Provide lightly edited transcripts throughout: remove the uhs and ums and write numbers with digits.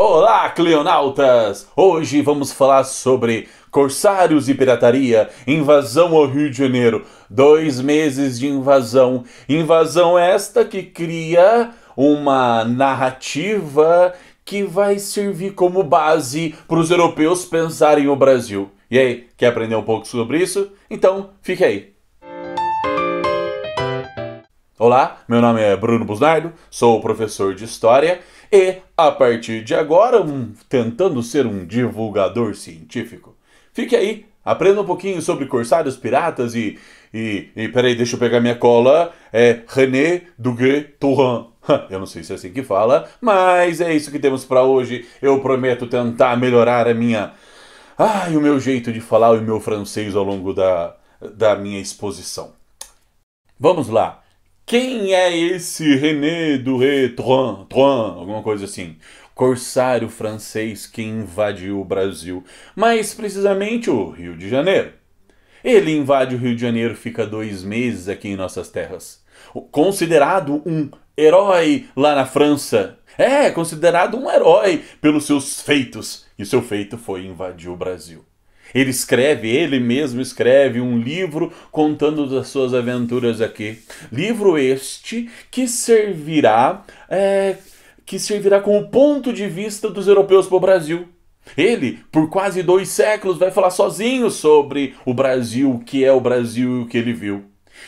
Olá, Cleonautas! Hoje vamos falar sobre corsários e pirataria, invasão ao Rio de Janeiro, 2 meses de invasão. Invasão esta que cria uma narrativa que vai servir como base para os europeus pensarem o Brasil. E aí, quer aprender um pouco sobre isso? Então, fique aí. Olá, meu nome é Bruno Busnardo, sou professor de História e, a partir de agora, tentando ser um divulgador científico. Fique aí, aprenda um pouquinho sobre corsários, piratas peraí, deixa eu pegar minha cola, René Duguay-Trouin. Eu não sei se é assim que fala, mas é isso que temos para hoje. Eu prometo tentar melhorar o meu jeito de falar e o meu francês ao longo da minha exposição. Vamos lá. Quem é esse René Duguay-Trouin? Alguma coisa assim. Corsário francês que invadiu o Brasil, mais precisamente o Rio de Janeiro. Ele invade o Rio de Janeiro, fica 2 meses aqui em nossas terras. Considerado um herói lá na França. Considerado um herói pelos seus feitos. E seu feito foi invadir o Brasil. Ele mesmo escreve um livro contando das suas aventuras aqui. Livro este que servirá como ponto de vista dos europeus para o Brasil. Ele, por quase 2 séculos, vai falar sozinho sobre o Brasil, o que é o Brasil e o que ele viu.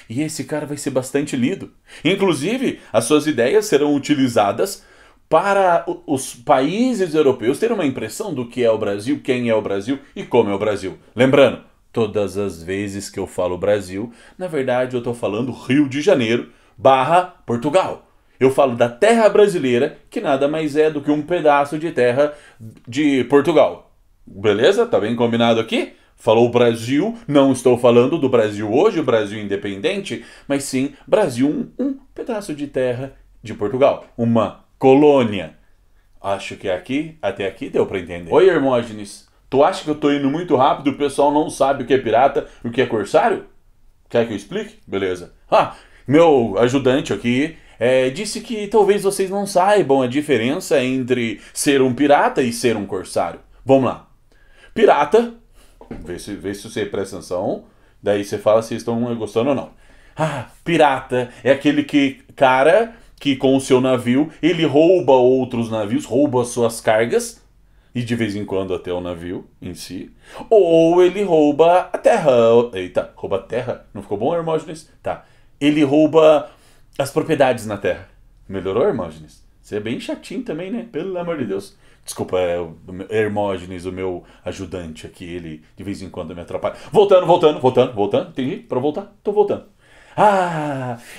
E esse cara vai ser bastante lido. Inclusive, as suas ideias serão utilizadas para os países europeus terem uma impressão do que é o Brasil, quem é o Brasil e como é o Brasil. Lembrando, todas as vezes que eu falo Brasil, na verdade eu estou falando Rio de Janeiro / Portugal. Eu falo da terra brasileira, que nada mais é do que um pedaço de terra de Portugal. Beleza? Tá bem combinado aqui? Falou Brasil, não estou falando do Brasil hoje, o Brasil independente, mas sim Brasil, um pedaço de terra de Portugal. Uma colônia. Acho que até aqui deu pra entender. Oi, Hermógenes. Tu acha que eu tô indo muito rápido e o pessoal não sabe o que é pirata e o que é corsário? Quer que eu explique? Beleza. Meu ajudante aqui disse que talvez vocês não saibam a diferença entre ser um pirata e ser um corsário. Vamos lá. Pirata, vê se você presta atenção, daí você fala se estão gostando ou não. Pirata é aquele cara que com o seu navio, ele rouba outros navios, rouba suas cargas, e de vez em quando até o navio em si, ou ele rouba a terra. Eita, rouba a terra? Não ficou bom, Hermógenes? Tá. Ele rouba as propriedades na terra. Melhorou, Hermógenes? Você é bem chatinho também, né? Pelo amor de Deus. Desculpa, Hermógenes, o meu ajudante aqui, ele de vez em quando me atrapalha. Voltando. Entendi? Pra voltar? Tô voltando.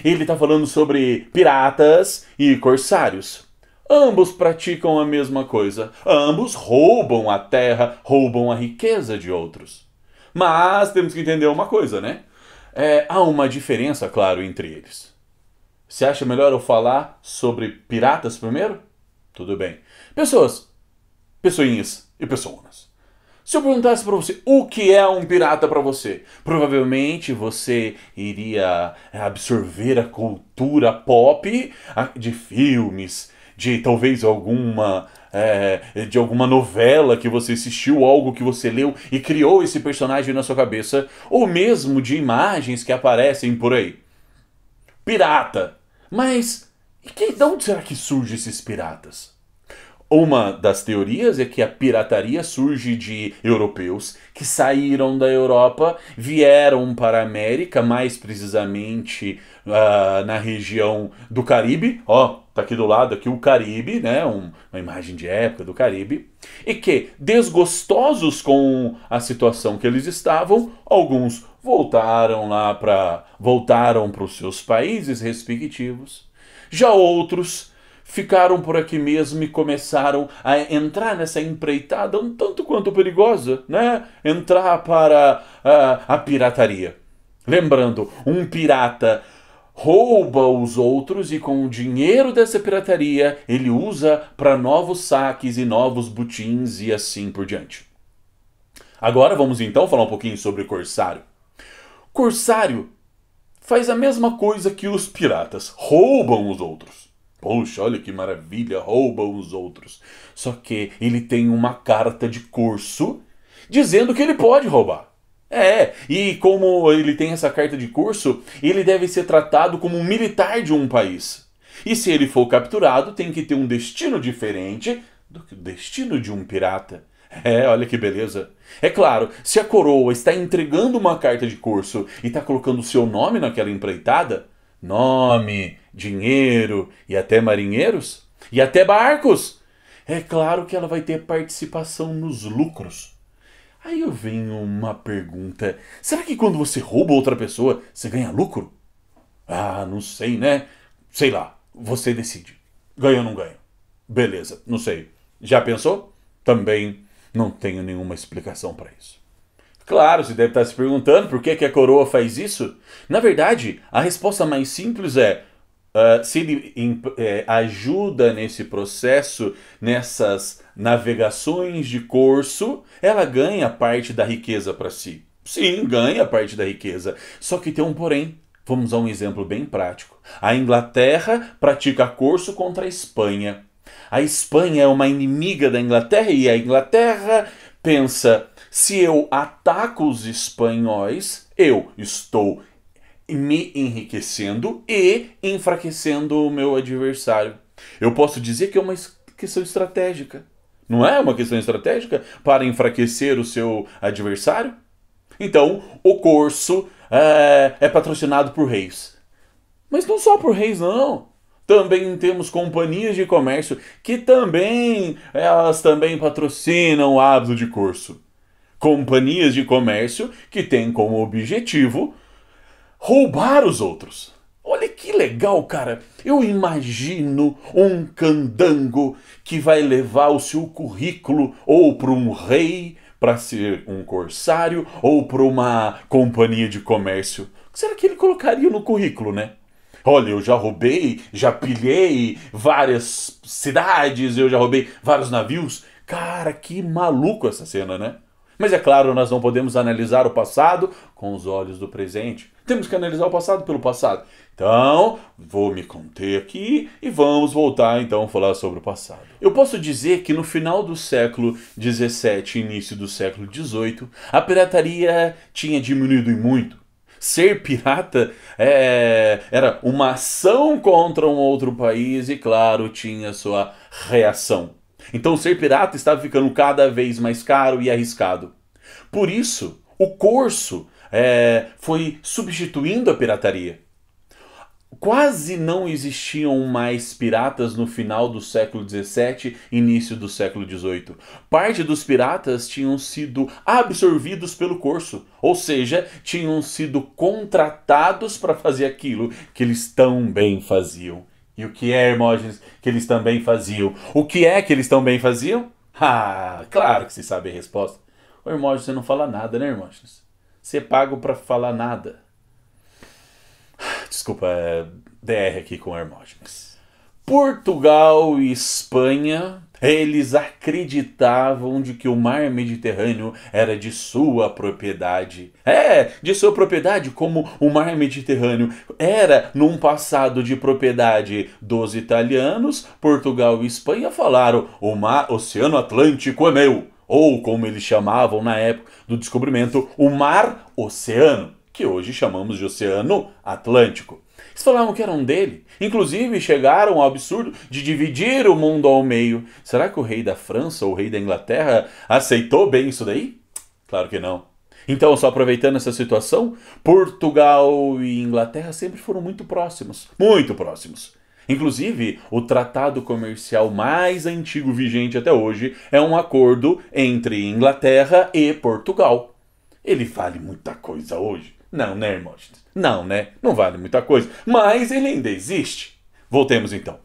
Ele tá falando sobre piratas e corsários. Ambos praticam a mesma coisa. Ambos roubam a terra, roubam a riqueza de outros. Mas temos que entender uma coisa, né? Há uma diferença, claro, entre eles. Você acha melhor eu falar sobre piratas primeiro? Tudo bem. Pessoinhas e pessoas. Se eu perguntasse para você o que é um pirata para você, provavelmente você iria absorver a cultura pop de filmes, de talvez de alguma novela que você assistiu, algo que você leu e criou esse personagem na sua cabeça, ou mesmo de imagens que aparecem por aí. Pirata. Mas de onde será que surgem esses piratas? Uma das teorias é que a pirataria surge de europeus que saíram da Europa, vieram para a América, mais precisamente na região do Caribe. Tá aqui do lado aqui o Caribe, né? Uma imagem de época do Caribe. E que, desgostosos com a situação que eles estavam, alguns voltaram para os seus países respectivos. Já outros ficaram por aqui mesmo e começaram a entrar nessa empreitada um tanto quanto perigosa, né? Entrar para a pirataria. Lembrando, um pirata rouba os outros e com o dinheiro dessa pirataria ele usa para novos saques e novos botins e assim por diante. Agora vamos então falar um pouquinho sobre corsário. Corsário faz a mesma coisa que os piratas, roubam os outros. Poxa, olha que maravilha, roubam os outros. Só que ele tem uma carta de curso dizendo que ele pode roubar. E como ele tem essa carta de curso, ele deve ser tratado como um militar de um país. E se ele for capturado, tem que ter um destino diferente do que o destino de um pirata. Olha que beleza. É claro, se a coroa está entregando uma carta de curso e está colocando o seu nome naquela empreitada, nome, dinheiro e até marinheiros, e até barcos, é claro que ela vai ter participação nos lucros. Aí eu venho uma pergunta: será que quando você rouba outra pessoa, você ganha lucro? Ah, não sei, né? Sei lá, você decide. Ganha ou não ganha? Beleza, não sei. Já pensou? Também não tenho nenhuma explicação para isso. Claro, você deve estar se perguntando por que a coroa faz isso. Na verdade, a resposta mais simples é: se ele ajuda nesse processo, nessas navegações de curso, ela ganha parte da riqueza para si. Sim, ganha parte da riqueza. Só que tem um porém. Vamos a um exemplo bem prático. A Inglaterra pratica curso contra a Espanha. A Espanha é uma inimiga da Inglaterra e a Inglaterra pensa: se eu ataco os espanhóis, eu estou me enriquecendo e enfraquecendo o meu adversário. Eu posso dizer que é uma questão estratégica. Não é uma questão estratégica para enfraquecer o seu adversário? Então, o curso é patrocinado por reis. Mas não só por reis, não. Também temos companhias de comércio que elas também patrocinam o hábito de curso. Companhias de comércio que têm como objetivo roubar os outros. Olha que legal, cara. Eu imagino um candango que vai levar o seu currículo ou para um rei para ser um corsário ou para uma companhia de comércio. O que será que ele colocaria no currículo, né? Olha, eu já roubei, já pilhei várias cidades, eu já roubei vários navios. Cara, que maluco essa cena, né? Mas é claro, nós não podemos analisar o passado com os olhos do presente. Temos que analisar o passado pelo passado. Então, vou me conter aqui e vamos voltar então a falar sobre o passado. Eu posso dizer que no final do século XVII e início do século XVIII, a pirataria tinha diminuído em muito. Ser pirata era uma ação contra um outro país e, claro, tinha sua reação. Então, ser pirata estava ficando cada vez mais caro e arriscado. Por isso, o curso foi substituindo a pirataria. Quase não existiam mais piratas no final do século XVII e início do século XVIII. Parte dos piratas tinham sido absorvidos pelo curso, ou seja, tinham sido contratados para fazer aquilo que eles tão bem faziam. E o que é, Hermógenes, que eles também faziam? O que é que eles também faziam? Ah, claro que você sabe a resposta. Ô, Hermógenes, você não fala nada, né, Hermógenes? Você é pago para falar nada. Desculpa, DR aqui com Hermógenes. Portugal e Espanha, eles acreditavam de que o mar Mediterrâneo era de sua propriedade. De sua propriedade, como o mar Mediterrâneo era num passado de propriedade dos italianos. Portugal e Espanha falaram: o Oceano Atlântico é meu. Ou como eles chamavam na época do descobrimento, o Mar Oceano, que hoje chamamos de Oceano Atlântico. Eles falavam que eram dele. Inclusive chegaram ao absurdo de dividir o mundo ao meio. Será que o rei da França ou o rei da Inglaterra aceitou bem isso daí? Claro que não. Então, só aproveitando essa situação, Portugal e Inglaterra sempre foram muito próximos. Muito próximos. Inclusive, o tratado comercial mais antigo vigente até hoje é um acordo entre Inglaterra e Portugal. Ele vale muita coisa hoje? Não, né, Hermógenes? Não, né? Não vale muita coisa. Mas ele ainda existe. Voltemos então.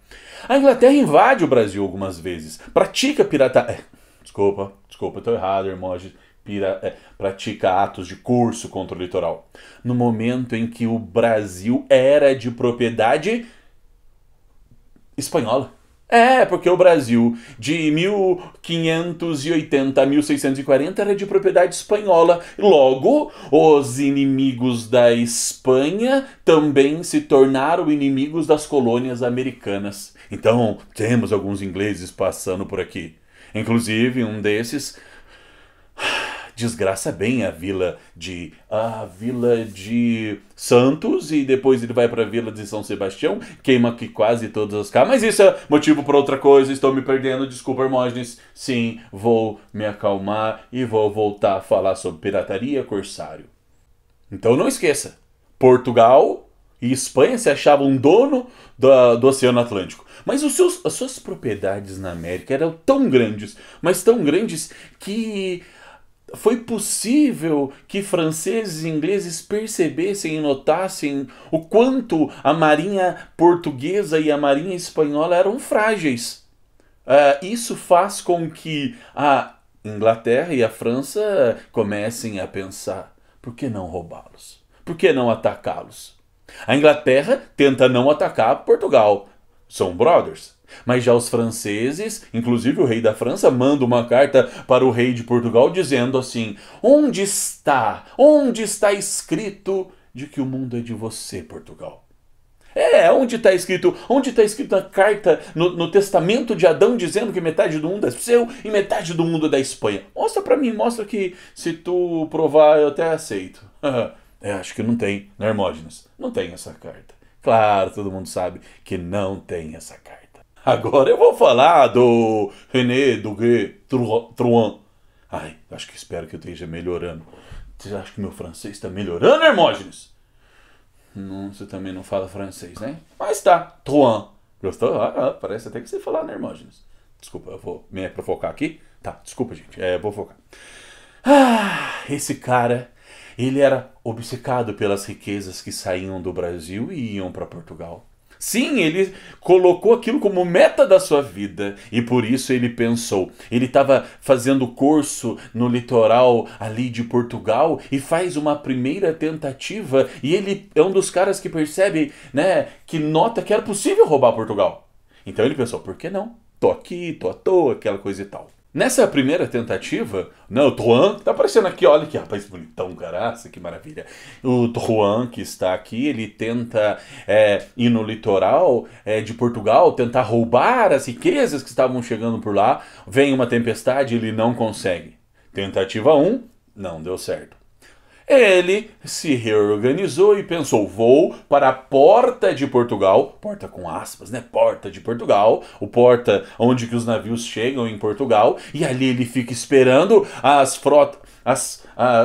A Inglaterra invade o Brasil algumas vezes. Pratica pirataria. Desculpa, estou errado, Hermógenes. Pratica atos de curso contra o litoral. No momento em que o Brasil era de propriedade espanhola. Porque o Brasil, de 1580 a 1640, era de propriedade espanhola. Logo, os inimigos da Espanha também se tornaram inimigos das colônias americanas. Então, temos alguns ingleses passando por aqui. Inclusive, um desses desgraça bem a vila de Santos, e depois ele vai para a vila de São Sebastião, queima aqui quase todas as casas. Mas isso é motivo para outra coisa, estou me perdendo, desculpa, Hermógenes. Sim, vou me acalmar e vou voltar a falar sobre pirataria, corsário. Então não esqueça, Portugal e Espanha se achavam dono do Oceano Atlântico. Mas as suas propriedades na América eram tão grandes, mas tão grandes, que foi possível que franceses e ingleses percebessem e notassem o quanto a marinha portuguesa e a marinha espanhola eram frágeis. Isso faz com que a Inglaterra e a França comecem a pensar: por que não roubá-los? Por que não atacá-los? A Inglaterra tenta não atacar Portugal. São brothers. Mas já os franceses, inclusive o rei da França, manda uma carta para o rei de Portugal dizendo assim: onde está escrito de que o mundo é de você, Portugal? Onde está escrito a carta no testamento de Adão dizendo que metade do mundo é seu e metade do mundo é da Espanha? Mostra para mim, mostra que se tu provar eu até aceito. Acho que não tem, né, Hermógenes? Não tem essa carta. Claro, todo mundo sabe que não tem essa carta. Agora eu vou falar do René Duguay Trouin. Acho que espero que eu esteja melhorando. Você acha que meu francês está melhorando, Hermógenes? Não, você também não fala francês, né? Mas tá, Trouin. Gostou? Parece até que você fala, né, Hermógenes? Desculpa, eu vou me provocar aqui. Tá, desculpa, gente. Vou focar. Esse cara, ele era obcecado pelas riquezas que saíam do Brasil e iam para Portugal. Sim, ele colocou aquilo como meta da sua vida, e por isso ele pensou. Ele estava fazendo curso no litoral ali de Portugal e faz uma primeira tentativa, e ele é um dos caras que percebe, né, que nota que era possível roubar Portugal. Então ele pensou: por que não? Tô aqui, tô à toa, aquela coisa e tal. Nessa primeira tentativa, o Trouin, que tá aparecendo aqui, olha que rapaz bonitão, caraca, que maravilha. O Trouin, que está aqui, ele tenta ir no litoral de Portugal, tentar roubar as riquezas que estavam chegando por lá. Vem uma tempestade, ele não consegue. Tentativa 1, não deu certo. Ele se reorganizou e pensou: vou para a porta de Portugal, porta com aspas, né? Porta de Portugal, o porta onde que os navios chegam em Portugal, e ali ele fica esperando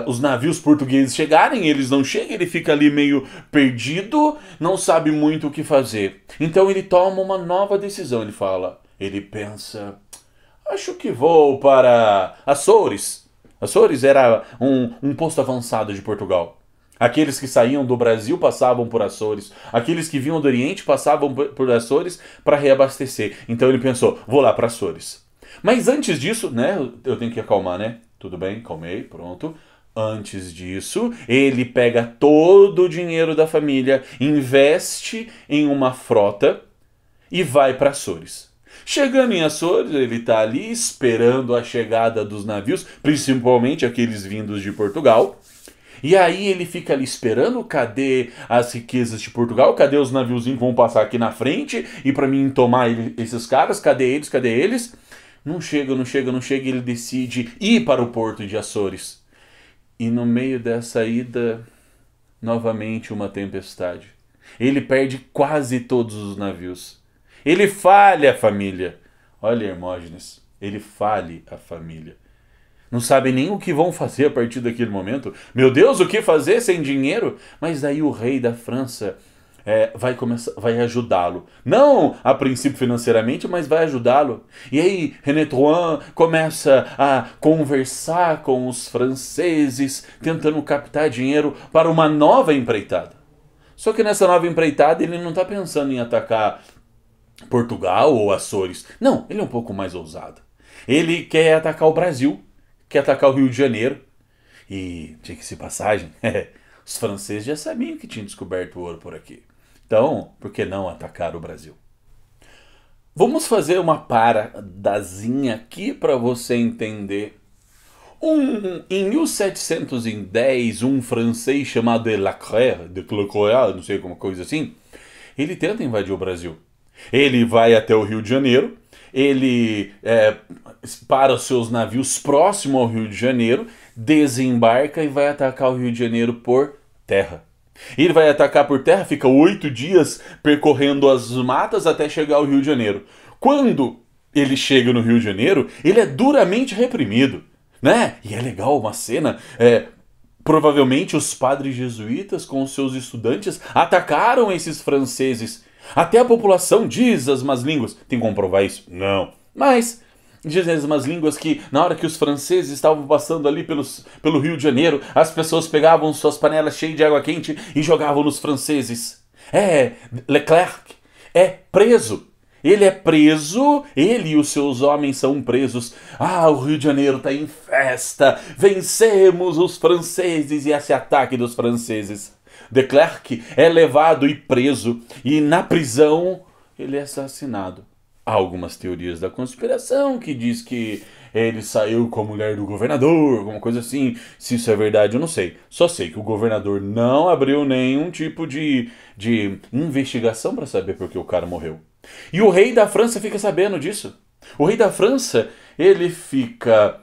os navios portugueses chegarem. Eles não chegam, ele fica ali meio perdido, não sabe muito o que fazer. Então ele toma uma nova decisão, ele pensa: acho que vou para Açores. Açores era um posto avançado de Portugal. Aqueles que saíam do Brasil passavam por Açores. Aqueles que vinham do Oriente passavam por Açores para reabastecer. Então ele pensou: vou lá para Açores. Mas antes disso, né, eu tenho que acalmar, né? Tudo bem, calmei, pronto. Antes disso, ele pega todo o dinheiro da família, investe em uma frota e vai para Açores. Chegando em Açores, ele está ali esperando a chegada dos navios, principalmente aqueles vindos de Portugal. E aí ele fica ali esperando: cadê as riquezas de Portugal? Cadê os naviozinhos que vão passar aqui na frente e para mim tomar esses caras? Cadê eles? Cadê eles? Não chega. Ele decide ir para o porto de Açores. E no meio dessa ida, novamente uma tempestade. Ele perde quase todos os navios. Ele falha a família. Olha, Hermógenes, ele falha a família. Não sabem nem o que vão fazer a partir daquele momento. Meu Deus, o que fazer sem dinheiro? Mas daí o rei da França vai ajudá-lo. Não a princípio financeiramente, mas vai ajudá-lo. E aí René Trouin começa a conversar com os franceses, tentando captar dinheiro para uma nova empreitada. Só que nessa nova empreitada ele não está pensando em atacar Portugal ou Açores. Não, ele é um pouco mais ousado. Ele quer atacar o Brasil, quer atacar o Rio de Janeiro. E, diga-se passagem, os franceses já sabiam que tinham descoberto o ouro por aqui. Então, por que não atacar o Brasil? Vamos fazer uma paradazinha aqui para você entender. Em 1710, um francês chamado Leclerc, não sei como coisa assim, ele tenta invadir o Brasil. Ele vai até o Rio de Janeiro, ele para os seus navios próximo ao Rio de Janeiro, desembarca e vai atacar o Rio de Janeiro por terra. Ele vai atacar por terra, fica 8 dias percorrendo as matas até chegar ao Rio de Janeiro. Quando ele chega no Rio de Janeiro, ele é duramente reprimido, né? E é legal uma cena, provavelmente os padres jesuítas com seus estudantes atacaram esses franceses. Até a população diz as más línguas. Tem como comprovar isso? Não. Mas dizem as más línguas que na hora que os franceses estavam passando ali pelo Rio de Janeiro, as pessoas pegavam suas panelas cheias de água quente e jogavam nos franceses. Leclerc é preso. Ele é preso, ele e os seus homens são presos. O Rio de Janeiro está em festa. Vencemos os franceses e esse ataque dos franceses. De Klerk é levado e preso. E na prisão ele é assassinado. Há algumas teorias da conspiração que diz que ele saiu com a mulher do governador, alguma coisa assim. Se isso é verdade, eu não sei. Só sei que o governador não abriu nenhum tipo de investigação para saber por que o cara morreu. E o rei da França fica sabendo disso. O rei da França, ele fica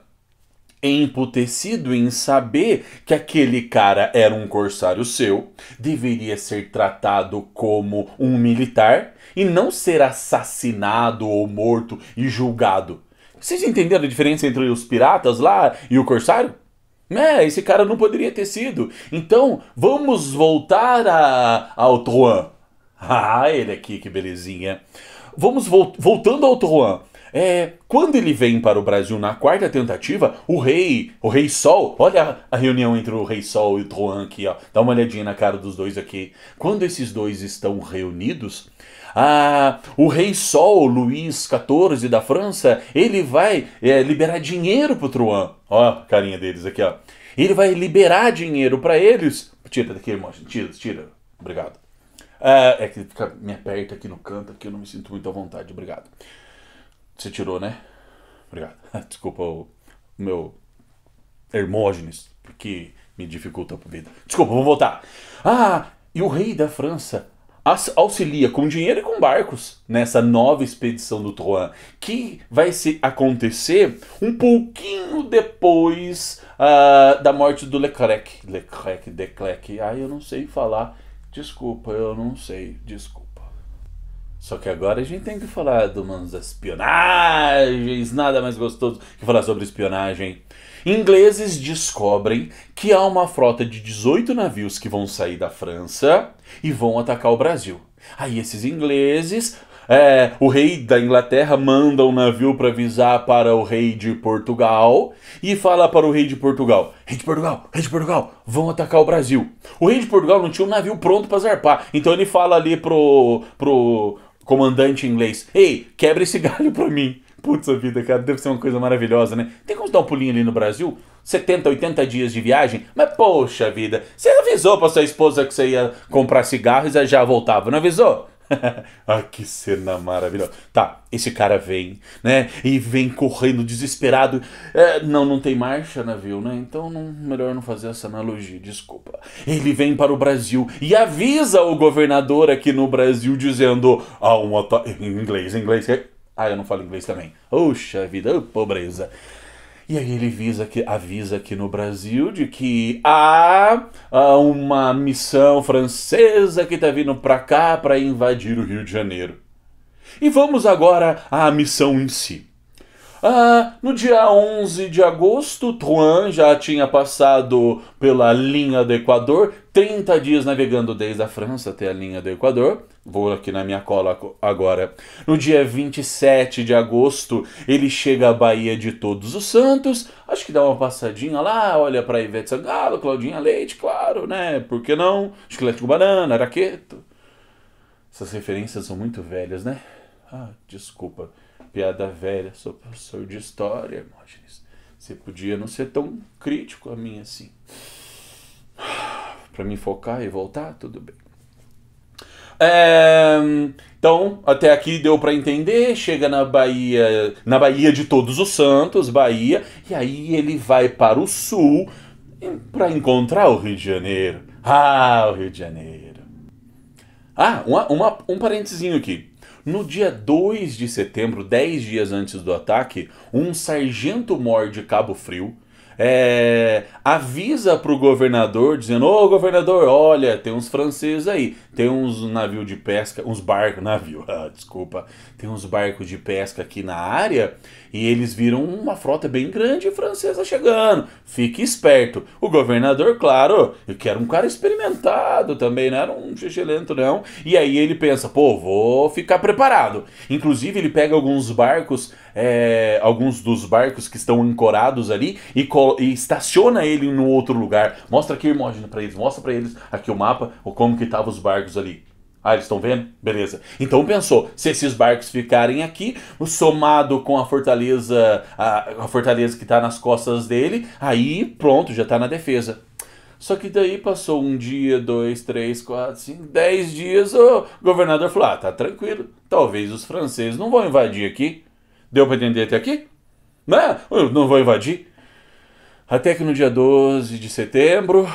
emputecido em saber que aquele cara era um corsário seu, deveria ser tratado como um militar e não ser assassinado ou morto e julgado. Vocês entenderam a diferença entre os piratas lá e o corsário? Esse cara não poderia ter sido. Então, vamos voltar ao Drouin. Ele aqui, que belezinha. Voltando ao Drouin. Quando ele vem para o Brasil na quarta tentativa, o rei Sol, olha a reunião entre o rei Sol e o Drouin aqui, ó. Dá uma olhadinha na cara dos dois aqui. Quando esses dois estão reunidos, o rei Sol, Luís XIV da França, ele vai liberar dinheiro pro Drouin. Ó a carinha deles aqui, ó. Ele vai liberar dinheiro para eles. Tira daqui, irmão. Tira. Obrigado. Que me aperta aqui no canto, aqui eu não me sinto muito à vontade. Obrigado. Você tirou, né? Obrigado. Desculpa o meu Hermógenes, porque me dificulta a vida. Desculpa, vou voltar. E o rei da França auxilia com dinheiro e com barcos nessa nova expedição do Drouin, que vai acontecer um pouquinho depois da morte do Leclerc. Eu não sei falar. Desculpa, eu não sei. Desculpa. Só que agora a gente tem que falar de umas espionagens. Nada mais gostoso que falar sobre espionagem. Ingleses descobrem que há uma frota de 18 navios que vão sair da França e vão atacar o Brasil. Aí esses ingleses, o rei da Inglaterra manda um navio para avisar para o rei de Portugal e fala para o rei de Portugal: Rei de Portugal, vão atacar o Brasil. O rei de Portugal não tinha um navio pronto para zarpar, então ele fala ali pro comandante inglês: Ei, quebra esse galho para mim. Putz, a vida, cara, deve ser uma coisa maravilhosa, né? Tem como dar um pulinho ali no Brasil? 70, 80 dias de viagem? Mas poxa vida, você avisou pra sua esposa que você ia comprar cigarros e já voltava, não avisou? Que cena maravilhosa. Tá, esse cara vem, né? E vem correndo desesperado. Não tem marcha, navio, né? Então melhor não fazer essa analogia, desculpa. Ele vem para o Brasil e avisa o governador aqui no Brasil dizendo: um ataque. Em inglês. Eu não falo inglês também. Oxa vida, pobreza. E aí ele avisa aqui no Brasil de que há uma missão francesa que está vindo para cá para invadir o Rio de Janeiro. E vamos agora à missão em si. No dia 11 de agosto, Drouin já tinha passado pela linha do Equador, 30 dias navegando desde a França até a linha do Equador. Vou aqui na minha cola agora. No dia 27 de agosto, ele chega à Baía de Todos os Santos. Acho que dá uma passadinha lá, olha para Ivete Sangalo, Claudinha Leite, claro, né? Por que não? Chiclete com banana, Araqueto. Essas referências são muito velhas, né? Desculpa. Piada velha, sou professor de história, Hermógenes. Você podia não ser tão crítico a mim assim. Pra me focar e voltar, tudo bem. Então, até aqui deu pra entender. Chega na Baía de Todos os Santos, Bahia, e aí ele vai para o sul pra encontrar o Rio de Janeiro. O Rio de Janeiro. Um parentezinho aqui. No dia 2 de setembro, 10 dias antes do ataque, um sargento-mor de Cabo Frio avisa para o governador, dizendo: ô governador, olha, tem uns franceses aí, tem uns navios de pesca, uns barcos, desculpa, tem uns barcos de pesca aqui na área e eles viram uma frota bem grande francesa chegando, fique esperto. O governador, claro, eu quero um cara experimentado também, não era um xixelento não, e aí ele pensa: pô, vou ficar preparado. Inclusive ele pega alguns barcos, alguns dos barcos que estão ancorados ali e estaciona ele no outro lugar. Mostra aqui, Hermógenes, pra eles. Mostra pra eles aqui o mapa, ou como que estavam os barcos ali. Ah, eles estão vendo? Beleza. Então pensou, se esses barcos ficarem aqui, somado com a fortaleza que está nas costas dele, aí pronto, já está na defesa. Só que daí passou um dia, 2, 3, 4, 5, 10 dias, o governador falou: tá tranquilo, talvez os franceses não vão invadir aqui. Deu para entender até aqui? Não vou invadir. Até que no dia 12 de setembro,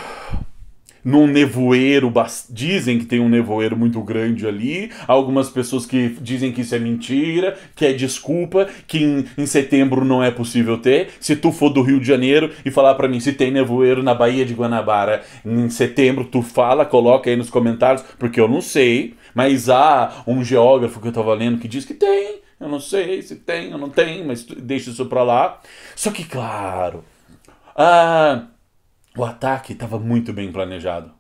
num nevoeiro, dizem que tem um nevoeiro muito grande ali, algumas pessoas que dizem que isso é mentira, que é desculpa, que em setembro não é possível ter. Se tu for do Rio de Janeiro e falar pra mim se tem nevoeiro na Baía de Guanabara em setembro, tu fala, coloca aí nos comentários, porque eu não sei, mas há um geógrafo que eu tava lendo que diz que tem. Eu não sei se tem ou não tem, mas deixa isso pra lá. Só que, claro, o ataque estava muito bem planejado.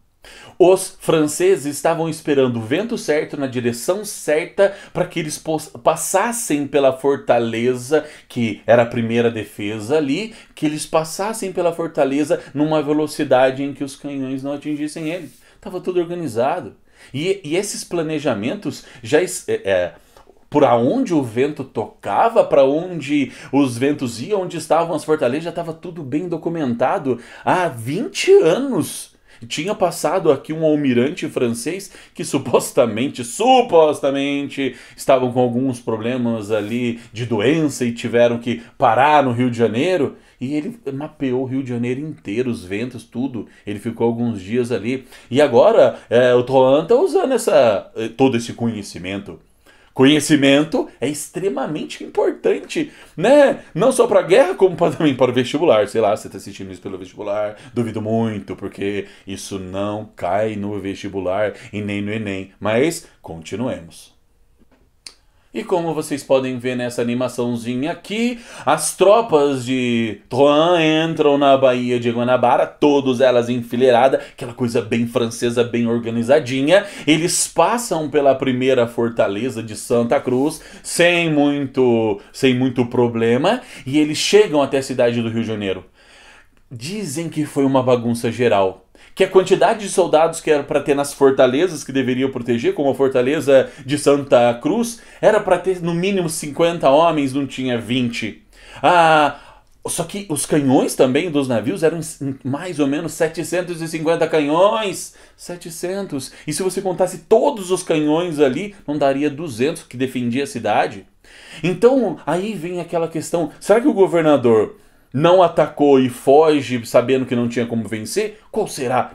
Os franceses estavam esperando o vento certo na direção certa para que eles passassem pela fortaleza, que era a primeira defesa ali, que eles passassem pela fortaleza numa velocidade em que os canhões não atingissem eles. Estava tudo organizado. E esses planejamentos já... por aonde o vento tocava, para onde os ventos iam, onde estavam as fortalezas, já estava tudo bem documentado há 20 anos. Tinha passado aqui um almirante francês que supostamente estavam com alguns problemas ali de doença e tiveram que parar no Rio de Janeiro. E ele mapeou o Rio de Janeiro inteiro, os ventos, tudo. Ele ficou alguns dias ali. E agora o Trohan está usando todo esse conhecimento. Conhecimento é extremamente importante, né? Não só para a guerra, como também para o vestibular. Sei lá, você está assistindo isso pelo vestibular, duvido muito, porque isso não cai no vestibular e nem no Enem. Mas continuemos. E como vocês podem ver nessa animaçãozinha aqui, as tropas de Trohan entram na Baía de Guanabara, todas elas enfileiradas, aquela coisa bem francesa, bem organizadinha. Eles passam pela primeira fortaleza de Santa Cruz, sem muito problema, e eles chegam até a cidade do Rio de Janeiro. Dizem que foi uma bagunça geral. Que a quantidade de soldados que era para ter nas fortalezas que deveriam proteger, como a fortaleza de Santa Cruz, era para ter no mínimo 50 homens, não tinha 20. Só que os canhões também dos navios eram mais ou menos 750 canhões. 700. E se você contasse todos os canhões ali, não daria 200 que defendia a cidade. Então, aí vem aquela questão, será que o governador não atacou e foge sabendo que não tinha como vencer? Qual será?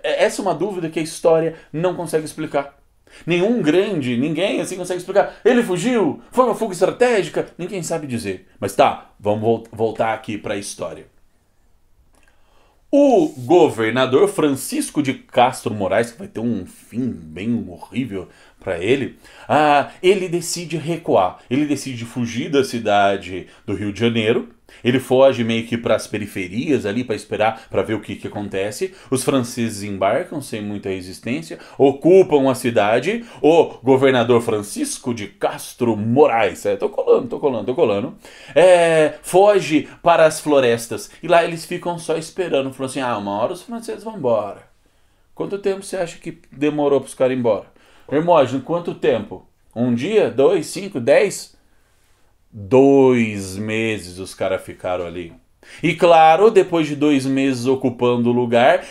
Essa é uma dúvida que a história não consegue explicar. Ninguém assim consegue explicar. Ele fugiu? Foi uma fuga estratégica? Ninguém sabe dizer. Mas tá, vamos voltar aqui para a história. O governador Francisco de Castro Moraes, que vai ter um fim bem horrível para ele, ele decide recuar. Ele decide fugir da cidade do Rio de Janeiro. Ele foge meio que para as periferias ali para esperar para ver o que acontece. Os franceses embarcam sem muita resistência, ocupam a cidade. O governador Francisco de Castro Moraes, tô colando, foge para as florestas. E lá eles ficam só esperando. Falam assim, uma hora os franceses vão embora. Quanto tempo você acha que demorou para os caras ir embora? Hermógenes, quanto tempo? 1 dia? 2, 5, 10? 2 meses os caras ficaram ali. E claro, depois de 2 meses ocupando o lugar,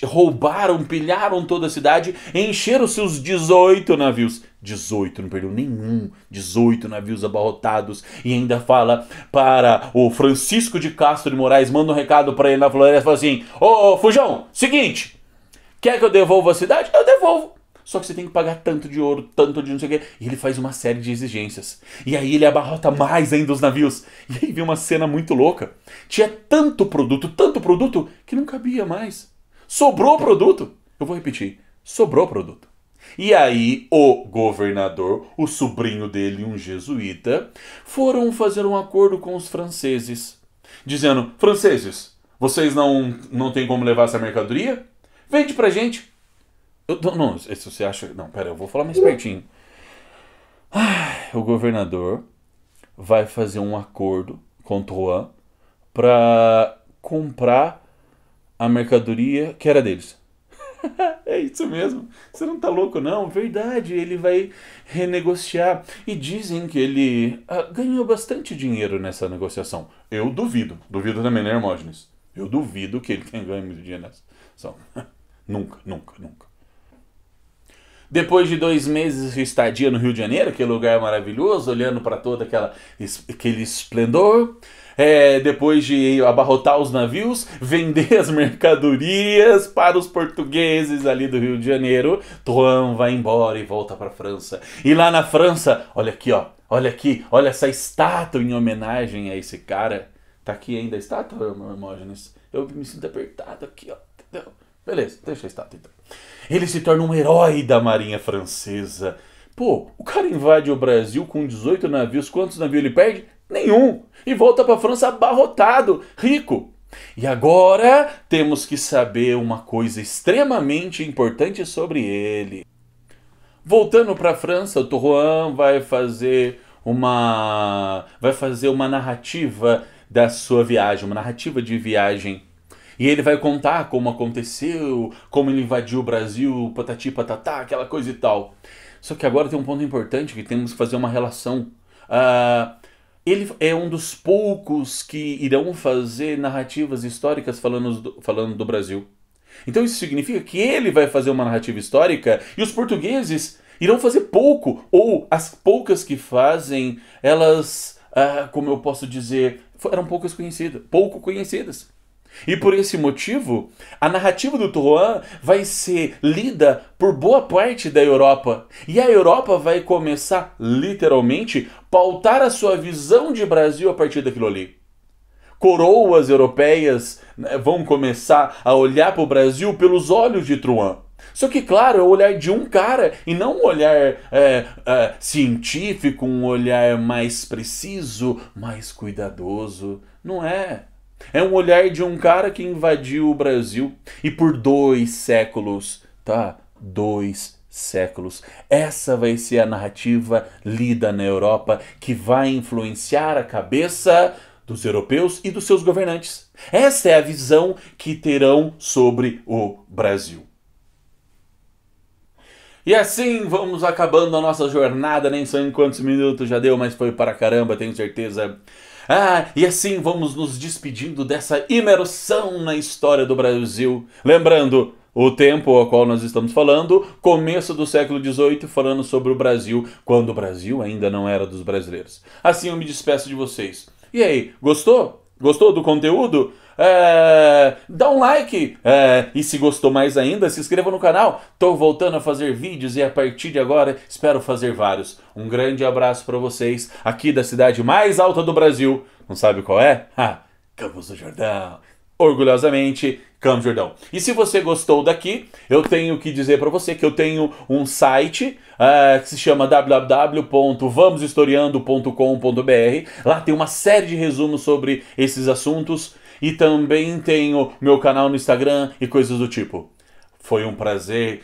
roubaram, pilharam toda a cidade, encheram seus 18 navios. 18, não perdeu nenhum. 18 navios abarrotados. E ainda fala para o Francisco de Castro de Moraes, manda um recado para ele na floresta, fala assim, ô Fujão, seguinte, quer que eu devolva a cidade? Eu devolvo. só que você tem que pagar tanto de ouro, tanto de não sei o quê. E ele faz uma série de exigências. E aí ele abarrota mais ainda os navios. E aí vem uma cena muito louca. Tinha tanto produto, que não cabia mais. Sobrou produto. Eu vou repetir. Sobrou produto. E aí o governador, o sobrinho dele, um jesuíta, foram fazer um acordo com os franceses. Dizendo, franceses, vocês não têm como levar essa mercadoria? Vende pra gente. Não, se você acha... Não, pera, eu vou falar mais pertinho. O governador vai fazer um acordo com Drouin para comprar a mercadoria que era deles. É isso mesmo. Você não tá louco, não? Verdade, ele vai renegociar. E dizem que ele ganhou bastante dinheiro nessa negociação. Eu duvido. Duvido também, né, Hermógenes? Eu duvido que ele tenha ganho muito dinheiro nessa. Nunca. Depois de 2 meses de estadia no Rio de Janeiro, aquele lugar maravilhoso, olhando para todo aquele esplendor, depois de abarrotar os navios, vender as mercadorias para os portugueses ali do Rio de Janeiro, Drouin vai embora e volta para a França. E lá na França, olha aqui, ó, olha essa estátua em homenagem a esse cara. Tá aqui ainda a estátua, Hermógenes? Eu me sinto apertado aqui, ó. Entendeu? Beleza, deixa a estátua então. Ele se torna um herói da marinha francesa. Pô, o cara invade o Brasil com 18 navios. Quantos navios ele perde? Nenhum. E volta pra França abarrotado, rico. E agora temos que saber uma coisa extremamente importante sobre ele. Voltando pra França, o Drouin vai fazer uma narrativa da sua viagem, uma narrativa de viagem. E ele vai contar como aconteceu, como ele invadiu o Brasil, patati patatá, aquela coisa e tal. Só que agora tem um ponto importante que temos que fazer uma relação. Ele é um dos poucos que irão fazer narrativas históricas falando do Brasil. Então isso significa que ele vai fazer uma narrativa histórica e os portugueses irão fazer pouco, ou as poucas que fazem, elas, como eu posso dizer, eram pouco conhecidas. E por esse motivo, a narrativa do Drouin vai ser lida por boa parte da Europa. E a Europa vai começar, literalmente, pautar a sua visão de Brasil a partir daquilo ali. Coroas europeias vão começar a olhar para o Brasil pelos olhos de Drouin. Só que, claro, é o olhar de um cara e não um olhar científico, um olhar mais preciso, mais cuidadoso. Não é. É um olhar de um cara que invadiu o Brasil e por 2 séculos, tá? 2 séculos. Essa vai ser a narrativa lida na Europa que vai influenciar a cabeça dos europeus e dos seus governantes. Essa é a visão que terão sobre o Brasil. E assim vamos acabando a nossa jornada, nem sei em quantos minutos já deu, mas foi para caramba, tenho certeza. E assim vamos nos despedindo dessa imersão na história do Brasil. Lembrando, o tempo ao qual nós estamos falando, começo do século XVIII, falando sobre o Brasil, quando o Brasil ainda não era dos brasileiros. Assim eu me despeço de vocês. E aí, gostou? Gostou do conteúdo? Dá um like, e se gostou mais ainda, se inscreva no canal. Estou voltando a fazer vídeos e a partir de agora espero fazer vários. Um grande abraço para vocês aqui da cidade mais alta do Brasil. Não sabe qual é? Campos do Jordão. Orgulhosamente, Campos do Jordão. E se você gostou daqui, eu tenho que dizer para você que eu tenho um site que se chama www.vamoshistoriando.com.br. Lá tem uma série de resumos sobre esses assuntos. E também tenho meu canal no Instagram e coisas do tipo. Foi um prazer